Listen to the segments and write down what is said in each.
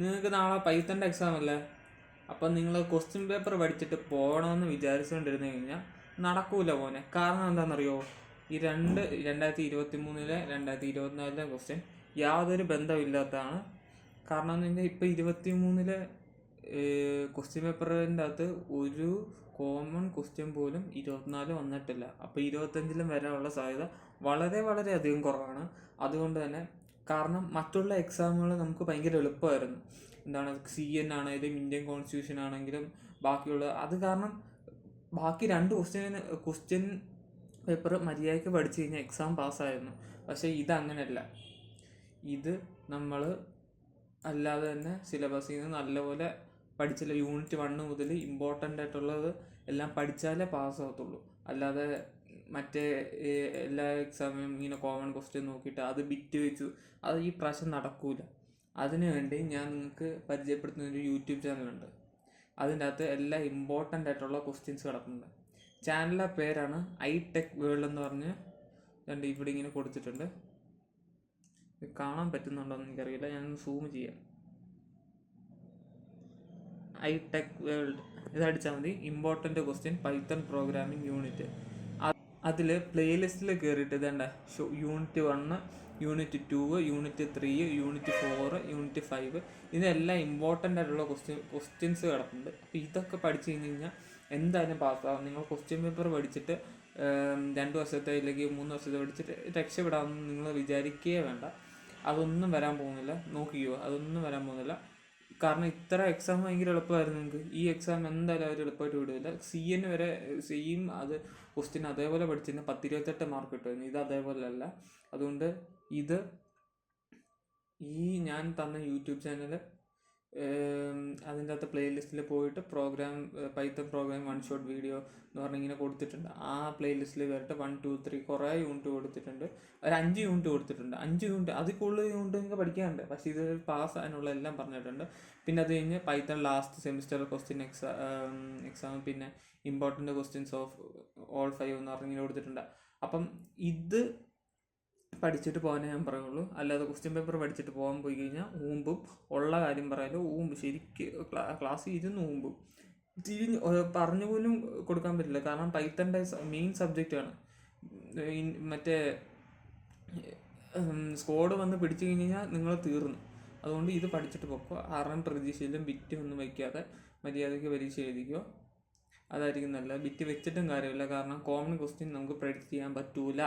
നിങ്ങൾക്ക് നാളെ പൈത്തൻ്റെ എക്സാം അല്ലേ? അപ്പം നിങ്ങൾ ക്വസ്റ്റ്യൻ പേപ്പർ പഠിച്ചിട്ട് പോകണമെന്ന് വിചാരിച്ചുകൊണ്ടിരുന്നു കഴിഞ്ഞാൽ നടക്കൂല മോനെ. കാരണം എന്താണെന്നറിയോ? ഈ 2023-ലെ 2024-ലെ ക്വസ്റ്റ്യൻ യാതൊരു ബന്ധമില്ലാത്തതാണ്. കാരണം എന്ന് കഴിഞ്ഞാൽ ഇപ്പം 23-ലെ ക്വസ്റ്റ്യൻ പേപ്പറിൻ്റെ അകത്ത് ഒരു കോമൺ ക്വസ്റ്റ്യൻ പോലും 24 വന്നിട്ടില്ല. അപ്പോൾ 25-ലും വരാനുള്ള സാധ്യത വളരെ വളരെ അധികം കുറവാണ്. അതുകൊണ്ട് തന്നെ കാരണം മറ്റുള്ള എക്സാമുകൾ നമുക്ക് ഭയങ്കര എളുപ്പമായിരുന്നു. എന്താണ് CN ആണെങ്കിലും ഇന്ത്യൻ കോൺസ്റ്റിറ്റ്യൂഷൻ ആണെങ്കിലും ബാക്കിയുള്ള അത് കാരണം ബാക്കി 2 ക്വസ്റ്റ്യൻ പേപ്പർ മര്യാദയ്ക്ക് പഠിച്ചു കഴിഞ്ഞാൽ എക്സാം പാസ്സായിരുന്നു. പക്ഷേ ഇതങ്ങനെയല്ല. ഇത് നമ്മൾ അല്ലാതെ തന്നെ സിലബസിൽ നിന്ന് നല്ലപോലെ പഠിച്ചില്ല. യൂണിറ്റ് 1 മുതൽ ഇമ്പോർട്ടൻ്റ് ആയിട്ടുള്ളത് എല്ലാം പഠിച്ചാലേ പാസ്സാകത്തുള്ളൂ. അല്ലാതെ മറ്റേ എല്ലാ എക്സാമിനും ഇങ്ങനെ കോമൺ ക്വസ്റ്റ്യൻ നോക്കിയിട്ട് അത് ബിറ്റ് വെച്ചു അത് ഈ പ്രാവശ്യം നടക്കൂല. അതിനു വേണ്ടി ഞാൻ നിങ്ങൾക്ക് പരിചയപ്പെടുത്തുന്ന ഒരു യൂട്യൂബ് ചാനലുണ്ട്. അതിൻ്റെ അകത്ത് എല്ലാ ഇമ്പോർട്ടൻ്റ് ആയിട്ടുള്ള ക്വസ്റ്റ്യൻസ് കിടക്കുന്നുണ്ട്. ചാനലിൻ്റെ പേരാണ് iTech World എന്ന് പറഞ്ഞ് ഇവിടെ ഇങ്ങനെ കൊടുത്തിട്ടുണ്ട്. കാണാൻ പറ്റുന്നുണ്ടോ എന്ന് എനിക്കറിയില്ല, ഞാൻ സൂം ചെയ്യാം. iTech World ഇതടിച്ചാൽ മതി. Important question Python programming unit. അതിൽ പ്ലേലിസ്റ്റിൽ കയറിയിട്ട് ഇതേണ്ട unit 1, unit 2, unit 3, unit 4, unit 5 ഇതെല്ലാം ഇമ്പോർട്ടൻ്റ് ആയിട്ടുള്ള ക്വസ്റ്റ്യൻസ് കിടക്കുന്നുണ്ട്. അപ്പോൾ ഇതൊക്കെ പഠിച്ചു കഴിഞ്ഞ് കഴിഞ്ഞാൽ എന്തായാലും പാസ്സാകും. നിങ്ങൾ ക്വസ്റ്റ്യൻ പേപ്പർ പഠിച്ചിട്ട് 2 വർഷത്തെ അല്ലെങ്കിൽ 3 വർഷത്തെ പഠിച്ചിട്ട് രക്ഷപ്പെടാമെന്ന് നിങ്ങൾ വിചാരിക്കുകയേ വേണ്ട. അതൊന്നും വരാൻ പോകുന്നില്ല. നോക്കിക്കോ, അതൊന്നും വരാൻ പോകുന്നില്ല. കാരണം ഇത്ര എക്സാം ഭയങ്കര എളുപ്പമായിരുന്നു നിങ്ങൾക്ക്. ഈ എക്സാം എന്തായാലും അവർ എളുപ്പമായിട്ട് വിടുന്നില്ല. CN വരെ സെയിം അത് ക്വസ്റ്റ്യൻ അതേപോലെ പഠിച്ചിരുന്ന 10-28 മാർക്ക് കിട്ടുമായിരുന്നു. ഇത് അതേപോലെ അല്ല. അതുകൊണ്ട് ഇത് ഈ ഞാൻ തന്ന യൂട്യൂബ് ചാനൽ അതിൻ്റെ അകത്ത് പ്ലേലിസ്റ്റിൽ പോയിട്ട് പൈത്തൺ പ്രോഗ്രാം 1 ഷോട്ട് വീഡിയോ എന്ന് പറഞ്ഞ് ഇങ്ങനെ കൊടുത്തിട്ടുണ്ട്. ആ പ്ലേലിസ്റ്റിൽ കയറിയിട്ട് 1, 2, 3 കുറേ യൂണിറ്റ് കൊടുത്തിട്ടുണ്ട്. ഒരു 5 യൂണിറ്റ് കൊടുത്തിട്ടുണ്ട്. 5 യൂണിറ്റ് അതിൽ കൂടുതൽ യൂണിറ്റ് നിങ്ങൾക്ക് പഠിക്കാനുണ്ട്. പക്ഷേ ഇത് പാസ് ആകാനുള്ള എല്ലാം പറഞ്ഞിട്ടുണ്ട്. പിന്നെ അത് കഴിഞ്ഞ് Python last semester question exam പിന്നെ ഇമ്പോർട്ടൻ്റ് ക്വസ്റ്റ്യൻസ് ഓഫ് ഓൾ 5 എന്ന് പറഞ്ഞ് ഇങ്ങനെ കൊടുത്തിട്ടുണ്ട്. അപ്പം ഇത് പഠിച്ചിട്ട് പോകാനേ ഞാൻ പറയുള്ളൂ. അല്ലാതെ ക്വസ്റ്റ്യൻ പേപ്പർ പഠിച്ചിട്ട് പോകാൻ പോയി കഴിഞ്ഞാൽ ഊമ്പും. ഉള്ള കാര്യം പറയാലോ, ഊമ്പ് ശരിക്ക് ക്ലാസ്സിൽ ഇരുന്ന് ഊമ്പും. പറഞ്ഞു പോലും കൊടുക്കാൻ പറ്റില്ല. കാരണം പൈത്തൻ്റെ മെയിൻ സബ്ജക്റ്റാണ്. മറ്റേ സ്കോഡ് വന്ന് പിടിച്ചു കഴിഞ്ഞ് കഴിഞ്ഞാൽ നിങ്ങൾ തീർന്നു. അതുകൊണ്ട് ഇത് പഠിച്ചിട്ട് പോക്കോ. ആറാം പ്രതീക്ഷയിലും ബിറ്റ് ഒന്നും വയ്ക്കാതെ മര്യാദയ്ക്ക് പരീക്ഷ എഴുതിക്കോ. അതായിരിക്കും നല്ലത്. ബിറ്റ് വെച്ചിട്ടും കാര്യമില്ല. കാരണം കോമൺ ക്വസ്റ്റ്യൻ നമുക്ക് പ്രെഡിക്റ്റ് ചെയ്യാൻ പറ്റൂല.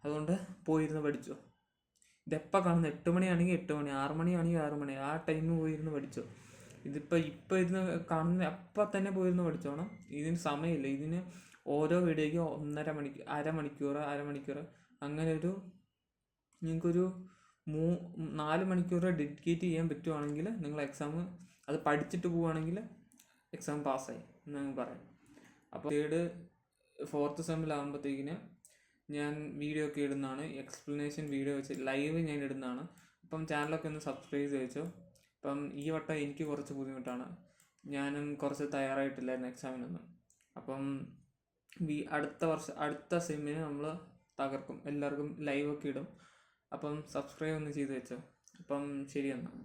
അതുകൊണ്ട് പോയിരുന്ന് പഠിച്ചോ. ഇതെപ്പോൾ കാണുന്നത് 8 മണിയാണെങ്കിൽ 8 മണി, 6 മണിയാണെങ്കിൽ 6 മണി, ആ ടൈമിൽ പോയിരുന്ന് പഠിച്ചോ. ഇപ്പോൾ ഇരുന്ന് കാണുന്ന അപ്പം തന്നെ പോയിരുന്ന് പഠിച്ചോണം. ഇതിന് സമയമില്ല. ഇതിന് ഓരോ വീഡിയോയ്ക്ക് 1.5 മണിക്കൂർ, അരമണിക്കൂർ അങ്ങനെ നിങ്ങൾക്കൊരു 4 മണിക്കൂർ ഡെഡിക്കേറ്റ് ചെയ്യാൻ പറ്റുവാണെങ്കിൽ നിങ്ങൾ എക്സാം അത് പഠിച്ചിട്ട് പോവുകയാണെങ്കിൽ എക്സാം പാസ്സായി എന്ന് നമുക്ക് പറയാം. അപ്പോൾ 4th സെമ്മിലാകുമ്പോഴത്തേക്കിന് ഞാൻ വീഡിയോ ഒക്കെ ഇടുന്നതാണ്. എക്സ്പ്ലനേഷൻ വീഡിയോ വെച്ച് ലൈവ് ഞാൻ ഇടുന്നതാണ്. അപ്പം ചാനലൊക്കെ ഒന്ന് സബ്സ്ക്രൈബ് ചെയ്ത് വെച്ചോ. അപ്പം ഈ വട്ടം എനിക്ക് കുറച്ച് ബുദ്ധിമുട്ടാണ്. ഞാനും കുറച്ച് തയ്യാറായിട്ടില്ലായിരുന്നു എക്സാമിനൊന്നും. അപ്പം അടുത്ത സെമ്മിന് നമ്മൾ തകർക്കും. എല്ലാവർക്കും ലൈവൊക്കെ ഇടും. അപ്പം സബ്സ്ക്രൈബ് ഒന്ന് ചെയ്ത് വെച്ചോ. അപ്പം ശരി എന്നാൽ.